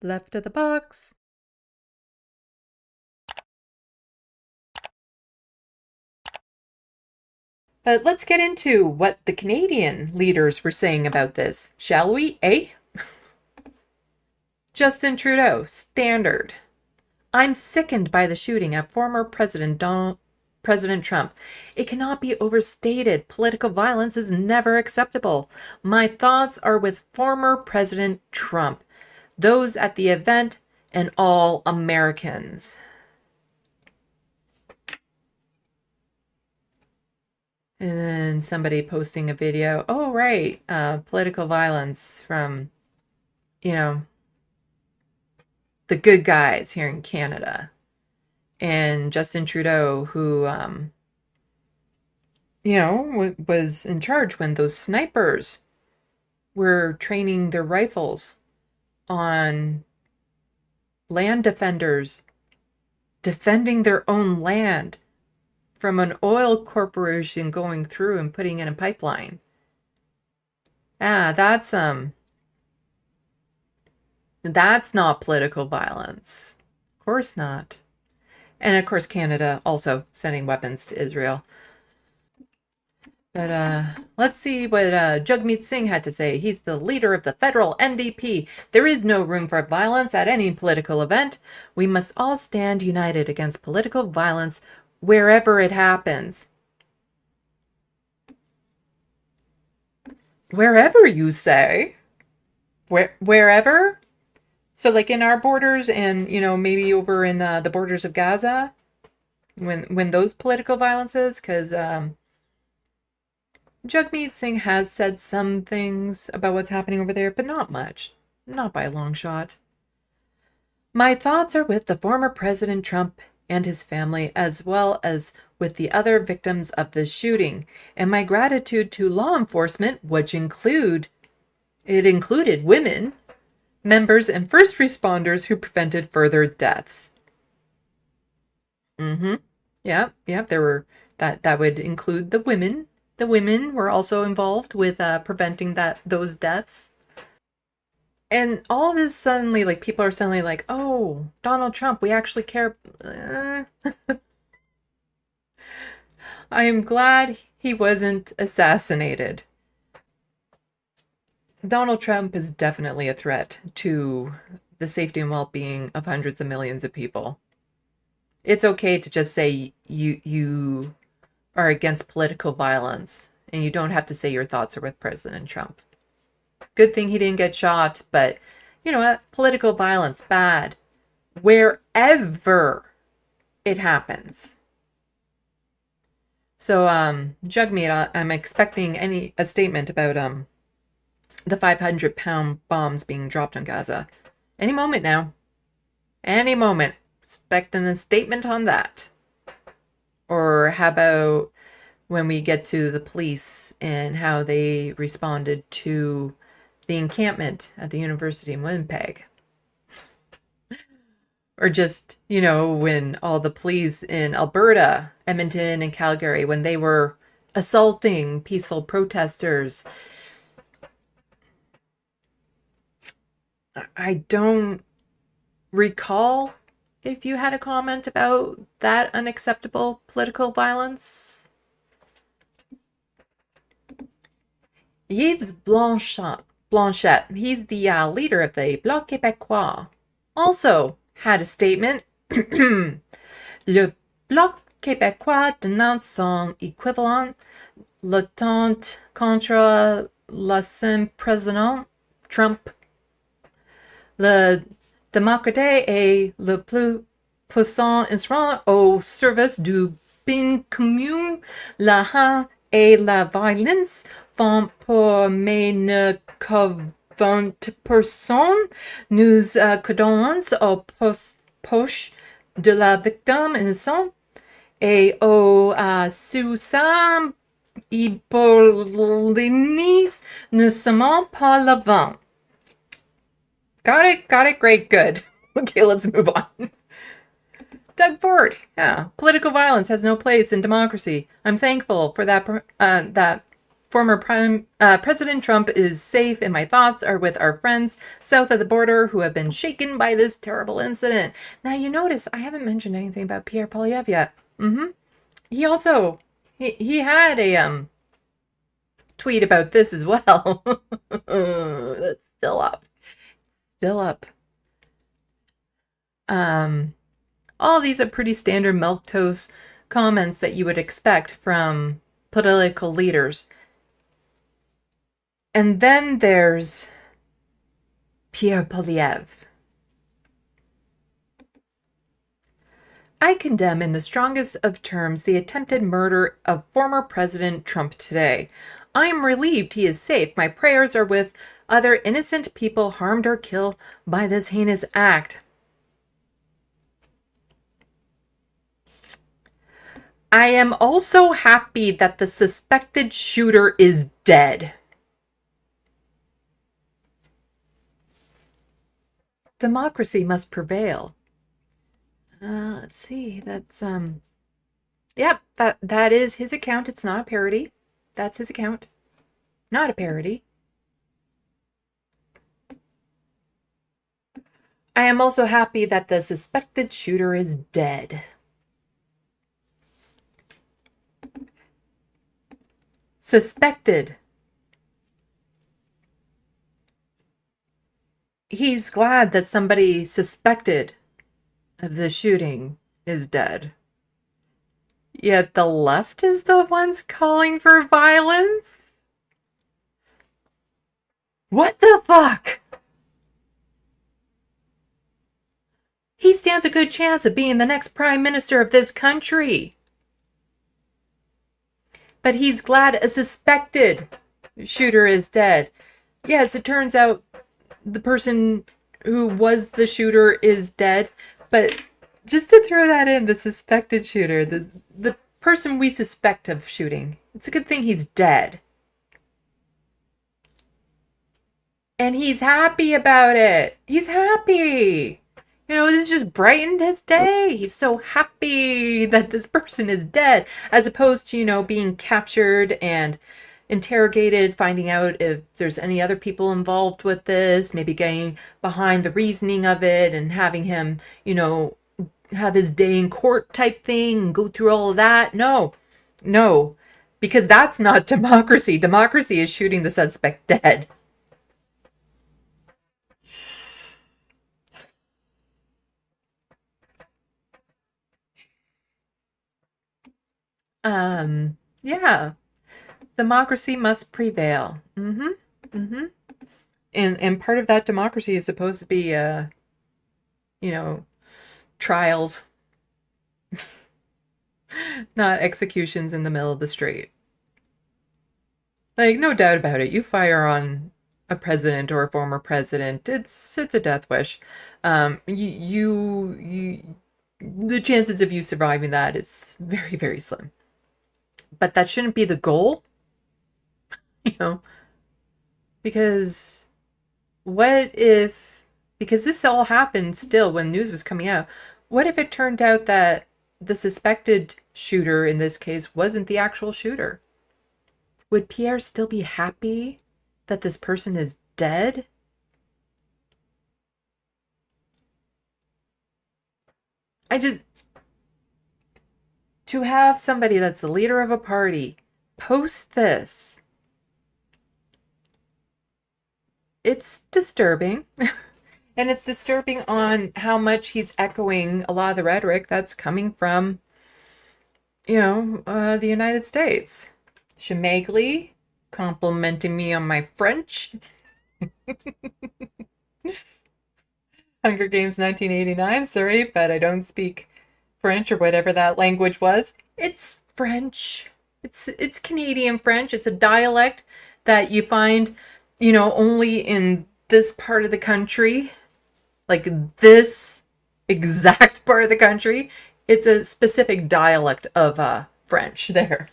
Left of the box. But let's get into what the Canadian leaders were saying about this, shall we, eh? Justin Trudeau, standard. I'm sickened by the shooting at former President Trump. It cannot be overstated. Political violence is never acceptable. My thoughts are with former President Trump, those at the event, and all Americans. And then somebody posting a video. Oh, right. Political violence from, you know, the good guys here in Canada. And Justin Trudeau, who, was in charge when those snipers were training their rifles on land defenders defending their own land from an oil corporation going through and putting in a pipeline. That's not political violence. Of course not. And of course Canada also sending weapons to Israel. But let's see what Jagmeet Singh had to say. He's the leader of the federal NDP. There is no room for violence at any political event. We must all stand united against political violence wherever it happens. Wherever, you say? Wherever? So like in our borders and, maybe over in the borders of Gaza? When those political violences? Because Jagmeet Singh has said some things about what's happening over there, but not much. Not by a long shot. My thoughts are with the former President Trump and his family, as well as with the other victims of this shooting, and my gratitude to law enforcement, which included women, members, and first responders who prevented further deaths. Yeah, there were that would include the women. The women were also involved with preventing those deaths. And all of this suddenly, like, people are suddenly like, oh, Donald Trump, we actually care. I am glad he wasn't assassinated. Donald Trump is definitely a threat to the safety and well-being of hundreds of millions of people. It's okay to just say you are against political violence, and you don't have to say your thoughts are with President Trump. Good thing he didn't get shot, but you know what? Political violence, bad. Wherever it happens. So, Jagmeet, I'm expecting a statement about the 500-pound bombs being dropped on Gaza. Any moment now. Any moment. Expecting a statement on that. Or how about when we get to the police and how they responded to the encampment at the university in Winnipeg? Or just, when all the police in Alberta, Edmonton, and Calgary, when they were assaulting peaceful protesters. I don't recall if you had a comment about that unacceptable political violence. Yves Blanchette, he's the leader of the Bloc Québécois, also had a statement. Le Bloc Québécois dénonce son équivalent, l'attente contre l'ancien président Trump. Le démocrate est le plus puissant instrument au service du bien commun. La haine et la violence font pour mais ne convainc personne. Nous condamnons aux poches de la victime innocente et aux suicides hypolynies ne sommes pas le vent. Got it, great, good. Okay, let's move on. Doug Ford, yeah. Political violence has no place in democracy. I'm thankful for that Former President Trump is safe, and my thoughts are with our friends south of the border who have been shaken by this terrible incident. Now, you notice I haven't mentioned anything about Pierre Poilievre yet. He also he had a tweet about this as well. That's still up. Still up. All these are pretty standard milquetoast comments that you would expect from political leaders. And then there's Pierre Poilievre. I condemn in the strongest of terms the attempted murder of former President Trump today. I am relieved he is safe. My prayers are with other innocent people harmed or killed by this heinous act. I am also happy that the suspected shooter is dead. Democracy must prevail. Let's see. That's yep, that is his account. It's not a parody. That's his account. Not a parody. I am also happy that the suspected shooter is dead. Suspected. He's glad that somebody suspected of the shooting is dead. Yet the left is the ones calling for violence? What the fuck? He stands a good chance of being the next prime minister of this country. But he's glad a suspected shooter is dead. Yes, it turns out the person who was the shooter is dead. But just to throw that in, the suspected shooter, the person we suspect of shooting, it's a good thing he's dead. And he's happy about it. He's happy. You know, this just brightened his day. He's so happy that this person is dead, as opposed to, you know, being captured and interrogated, finding out if there's any other people involved with this, maybe getting behind the reasoning of it and having him, you know, have his day in court type thing and go through all of that. No, because that's not democracy. Democracy is shooting the suspect dead. Yeah. Democracy must prevail. And part of that democracy is supposed to be, you know, trials, not executions in the middle of the street. Like, no doubt about it. You fire on a president or a former president, it's a death wish. The chances of you surviving that is very, very slim. But that shouldn't be the goal. You know, because what if, because this all happened still when news was coming out, what if it turned out that the suspected shooter in this case wasn't the actual shooter? Would Pierre still be happy that this person is dead? To have somebody that's the leader of a party post this, it's disturbing. And it's disturbing on how much he's echoing a lot of the rhetoric that's coming from, you know, the United States. Schmegly complimenting me on my French. Hunger Games 1989, sorry, but I don't speak French or whatever that language was. It's French. It's Canadian French. It's a dialect that you find, you know, only in this part of the country. Like this exact part of the country. It's a specific dialect of French there.